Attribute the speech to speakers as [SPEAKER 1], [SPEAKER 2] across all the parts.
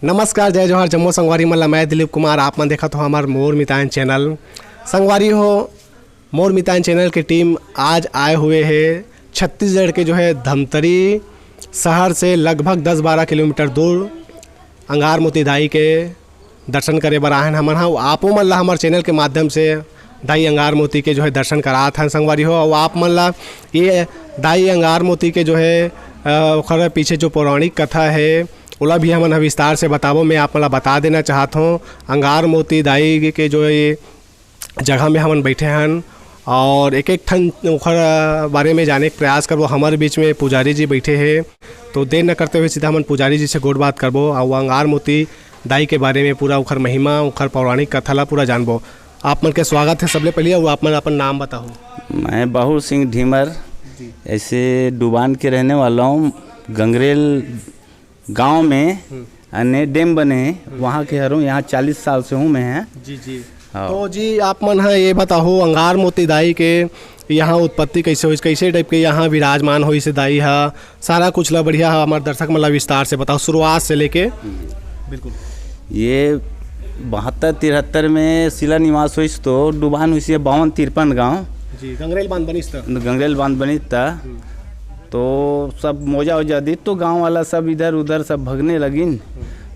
[SPEAKER 1] नमस्कार, जय जोहार जम्मू संगवारी मन ला मैं दिलीप कुमार। आप मन देखत हो हमार मोर मितान चैनल। संगवारी हो, मोर मितान चैनल की टीम आज आए हुए है छत्तीसगढ़ के धमतरी शहर से लगभग 10-12 किलोमीटर दूर अंगार मोती दाई के दर्शन करे बर आहन। हमन आपो मन ला हमार चैनल के माध्यम से दाई अंगार मोती के दर्शन करात हन संगवारी हो। और आप मन ला ये दाई अंगार मोती के ओखर पीछे जो पौराणिक कथा है ओला भी हमन विस्तार से बताबो। मैं आप मन ला बता देना चाहत हूँ अंगार मोती दाई के ये जगह में हमन बैठे हन और एक एक ठन ओखर बारे में जाने के प्रयास करबो। हमारे बीच में पुजारी जी बैठे हैं, तो देर न करते हुए सीधा हमन पुजारी जी से गोड़ बात करबो और अंगार मोती दाई के बारे में पूरा ओखर महिमा ओखर पौराणिक कथा ला पूरा जानबो। आप मन के स्वागत है। सबले पहले आप मन अपन नाम बताओ।
[SPEAKER 2] मैं बहुर सिंह ढीमर, ऐसे डुबान के रहने वाला हूँ। गंगरेल गांव में अन्य डैम बने हैं वहाँ के हूँ। यहाँ 40 साल से हूँ मैं हैं।
[SPEAKER 1] जी जी। तो जी आप मन है ये बताओ अंगार मोती दाई के यहाँ उत्पत्ति कैसे हुई, कैसे टाइप के यहाँ विराजमान हुई से दाई है, सारा कुछ ला बढ़िया हमारे दर्शक मन ला विस्तार से बताओ शुरुआत से लेके। बिल्कुल।
[SPEAKER 2] ये 72-73 में शिला निवास हुई तो डुबान हुई 52-53 गाँव।
[SPEAKER 1] जी, गंगरेल बांध
[SPEAKER 2] बनी था तो सब मोजा वोजा दी तो गांव वाला सब इधर उधर सब भगने लगिन।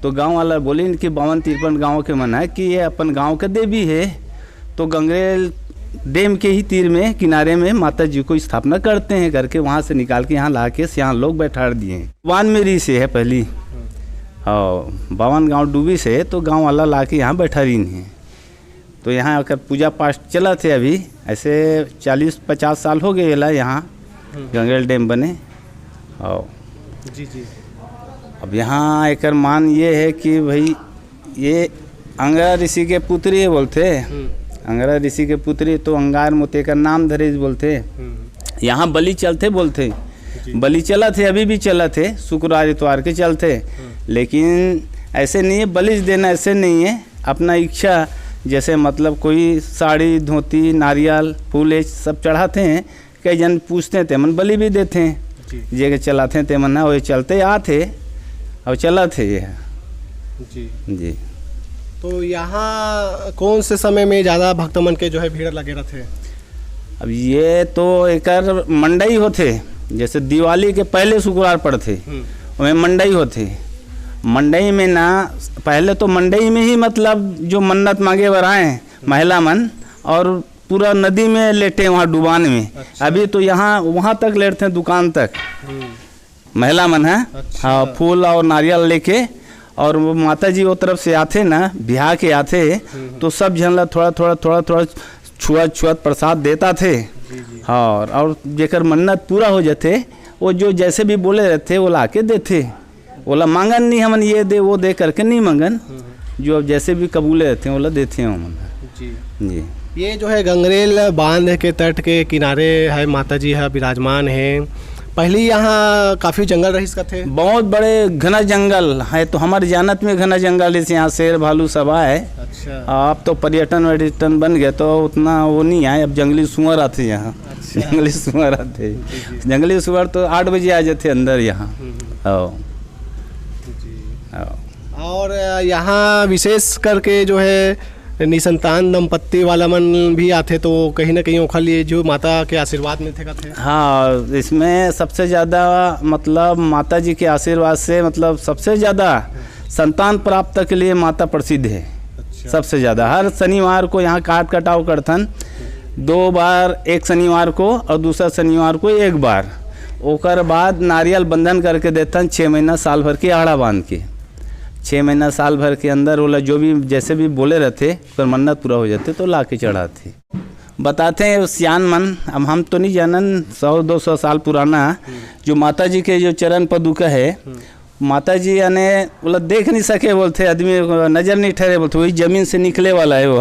[SPEAKER 2] तो गांव वाला बोलिन कि 52-53 गाँव के मन है कि ये अपन गांव का देवी है, तो गंगरेल डैम के ही तीर में किनारे में माता जी को स्थापना करते हैं करके वहाँ से निकाल के यहाँ ला के यहाँ लोग बैठा दिए। वान मेरी से है पहली और 52 गाँव डूबी से, तो गाँव वाला ला के यहाँ बैठा रही है। तो यहाँ आकर पूजा पाठ चला थे। अभी ऐसे 40-50 साल हो गए ला यहाँ गंगरेल डैम बने। और
[SPEAKER 1] जी जी।
[SPEAKER 2] अब यहाँ एक मान ये है कि भाई ये अंगारा ऋषि के पुत्री है बोलते। अंगारा ऋषि के पुत्री तो अंगार मोती का नाम धरे बोलते। यहाँ बलि चलते बोलते, बलि चला थे, अभी भी चला थे, शुक्रवार इतवार के चलते। लेकिन ऐसे नहीं है बलि देना, ऐसे नहीं है, अपना इच्छा जैसे मतलब कोई साड़ी धोती नारियल फूल ये सब चढ़ाते हैं। कई जन पूछते थे मन बलि भी देते हैं जे के चलाते थे मन वो चलते आते और चला थे ये।
[SPEAKER 1] जी
[SPEAKER 2] जी।
[SPEAKER 1] तो यहाँ कौन से समय में ज़्यादा भक्त मन के भीड़ लगे रहते?
[SPEAKER 2] अब ये तो एक मंडई होते, जैसे दिवाली के पहले शुक्रवार पड़ते उनमें मंडई होते। मंडई में ना पहले तो मंडई में ही मतलब जो मन्नत मांगे बर आए महिला मन और पूरा नदी में लेटे वहाँ डुबान में। अच्छा। अभी तो यहाँ वहाँ तक लेटते हैं दुकान तक महिला मन है। अच्छा। हाँ, फूल और नारियल लेके और वो माता जी वो तरफ से आते ना बिहार के आते तो सब जन ला थोड़ा थोड़ा छुआत प्रसाद देता थे। हाँ, और जेकर मन्नत पूरा हो जाते वो जो जैसे भी बोले रहते वो ला के देते। बोला मांगन नहीं हमन ये दे वो दे करके नहीं मांगन, जो अब जैसे भी कबूले रहते हैं वो देते हैं हमन।
[SPEAKER 1] जी
[SPEAKER 2] जी।
[SPEAKER 1] ये गंगरेल बांध के तट के किनारे है माता जी है विराजमान है। पहले यहाँ काफ़ी जंगल रही थे,
[SPEAKER 2] बहुत बड़े घना जंगल है। तो हमारे जानत में घना जंगल है, यहाँ शेर भालू सब आए। अच्छा। अब तो पर्यटन बन गया तो उतना वो नहीं आए। अब जंगली सुअर आते यहाँ। अच्छा। जंगली सुअर आते। जंगली सुअर तो 8 बजे आ जाते अंदर यहाँ।
[SPEAKER 1] और यहाँ विशेष करके निसंतान दंपत्ति वाला मन भी आते तो कहीं ना कहीं ओखर लिए जो माता के आशीर्वाद में थे।
[SPEAKER 2] हाँ, इसमें सबसे ज़्यादा मतलब माता जी के आशीर्वाद से मतलब सबसे ज़्यादा संतान प्राप्त के लिए माता प्रसिद्ध है। अच्छा। सबसे ज़्यादा हर शनिवार को यहाँ काट कटाव करथन 2 बार, एक शनिवार को और दूसरा शनिवार को 1 बार। ओकर बाद नारियल बंधन करके देथन 6 महीना साल भर की आड़ा बांध के। 6 महीना साल भर के अंदर वो जो भी जैसे भी बोले रहते अगर मन्नत पूरा हो जाते तो ला के चढ़ाते। बताते हैं सियान मन, अब हम तो नहीं जानन 100-200 साल पुराना जो माता जी के जो चरण पदुका है, माता जी यानी बोला देख नहीं सके बोलते, आदमी नज़र नहीं ठहरे बोलते, वही ज़मीन से निकले वाला है वो।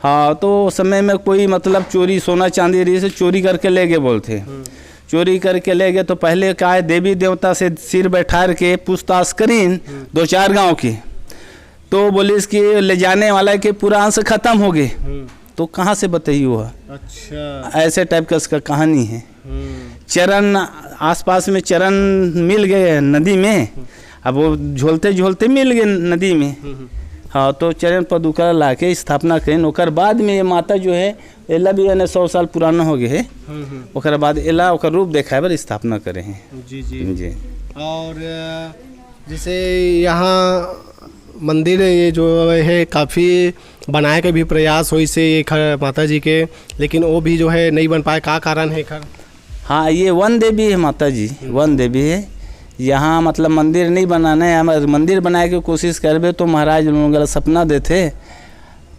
[SPEAKER 2] हाँ, तो उस समय में कोई मतलब चोरी सोना चांदी रही से चोरी करके ले गए बोलते। चोरी करके ले गए तो पहले का है देवी देवता से सिर बैठार के पूछताछ करीन 2-4 गांव की, तो बोलिस कि ले जाने वाला के पूरा अंश खत्म हो गए। तो कहाँ से बताइए हुआ। अच्छा। ऐसे टाइप का इसका कहानी है। चरण आसपास में चरण मिल गए नदी में, अब वो झोलते झोलते मिल गए नदी में। हाँ, तो चरण पदुका ला के स्थापना करें। ओकर बाद में ये माता जो है एला भी 100 साल पुराना हो गए है। ओकर बाद एला ओकर रूप देखाए बर स्थापना करे हैं।
[SPEAKER 1] जी जी
[SPEAKER 2] जी।
[SPEAKER 1] और जैसे यहाँ मंदिर ये जो है काफ़ी बनाए के भी प्रयास हुई से ये माता जी के, लेकिन वो भी जो है नहीं बन पाए, का कारण है खर?
[SPEAKER 2] हाँ, ये वन देवी है माता जी, वन देवी है। यहाँ मतलब मंदिर नहीं बनाना है, हम मंदिर बनाए के कोशिश करबे तो महाराज लोग सपना देते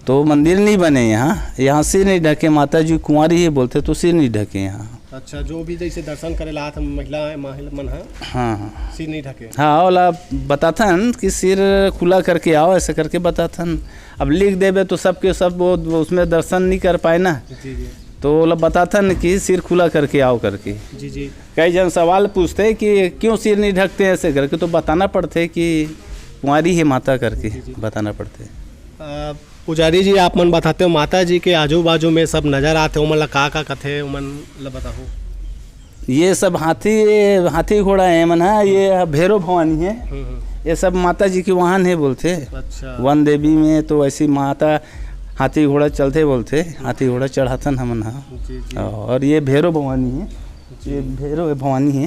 [SPEAKER 2] तो मंदिर नहीं बने। यहाँ सिर नहीं ढके, माता जी कुंवारी ही बोलते तो सिर नहीं ढके यहाँ।
[SPEAKER 1] अच्छा, जो भी जैसे दर्शन करे ला महिला मन है,
[SPEAKER 2] हाँ
[SPEAKER 1] सिर नहीं ढके।
[SPEAKER 2] हाँ, ओला बताथन कि सिर खुला करके आओ, ऐसे करके बताथन। अब लिख देवे तो सबके सब वो उसमें दर्शन नहीं कर पाए ना।
[SPEAKER 1] जी जी।
[SPEAKER 2] तो ओला बताथन कि सिर खुला करके आओ करके।
[SPEAKER 1] जी जी।
[SPEAKER 2] कई जन सवाल पूछते कि क्यों सिर नहीं ढकते ऐसे करके, तो बताना पड़ते कि कुंवारी है माता करके बताना पड़ते।
[SPEAKER 1] पुजारी जी, आप मन बताते हो माता जी के आजू बाजू में सब नज़र आते हो, मतलब का कथे मन ला बताओ।
[SPEAKER 2] ये सब हाथी घोड़ा है मन है, ये भैरव भवानी है, ये सब माता जी की वाहन है बोलते।
[SPEAKER 1] अच्छा।
[SPEAKER 2] वन देवी में तो ऐसी माता हाथी घोड़ा चलते बोलते, हाथी घोड़ा चढ़ाथन हमन हाँ।
[SPEAKER 1] जी जी।
[SPEAKER 2] और ये भैरव भवानी है, ये भैरव भवानी है।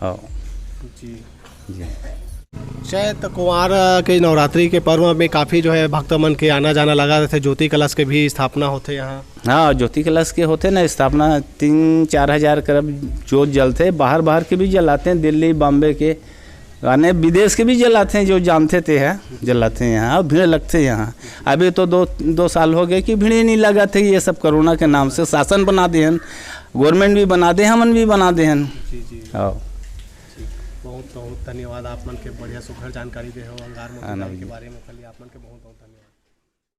[SPEAKER 2] हाँ
[SPEAKER 1] जी
[SPEAKER 2] जी।
[SPEAKER 1] चैत कुंवार के नवरात्रि के पर्व में काफ़ी जो है भक्त मन के आना जाना लगा रहते, ज्योति कलश के भी स्थापना होते यहाँ।
[SPEAKER 2] हाँ, ज्योति कलश के होते ना स्थापना, 3-4 हज़ार करब जोत जलते, बाहर के भी जलाते हैं, दिल्ली बॉम्बे के गाने विदेश के भी जलाते हैं, जो जानते थे है जलाते हैं यहाँ। और भीड़ लगते हैं यहाँ। अभी तो दो साल हो गए कि भीड़ ही नहीं लगा थे। ये सब कोरोना के नाम से शासन बना दे हन, गवर्नमेंट भी बना दे, हमन भी बना दे हन।
[SPEAKER 1] जी जी।
[SPEAKER 2] हाँ,
[SPEAKER 1] बहुत बहुत धन्यवाद आप मन के बढ़िया सुघर जानकारी दे हो अंगार के बारे में। खाली आप मन के बहुत बहुत धन्यवाद।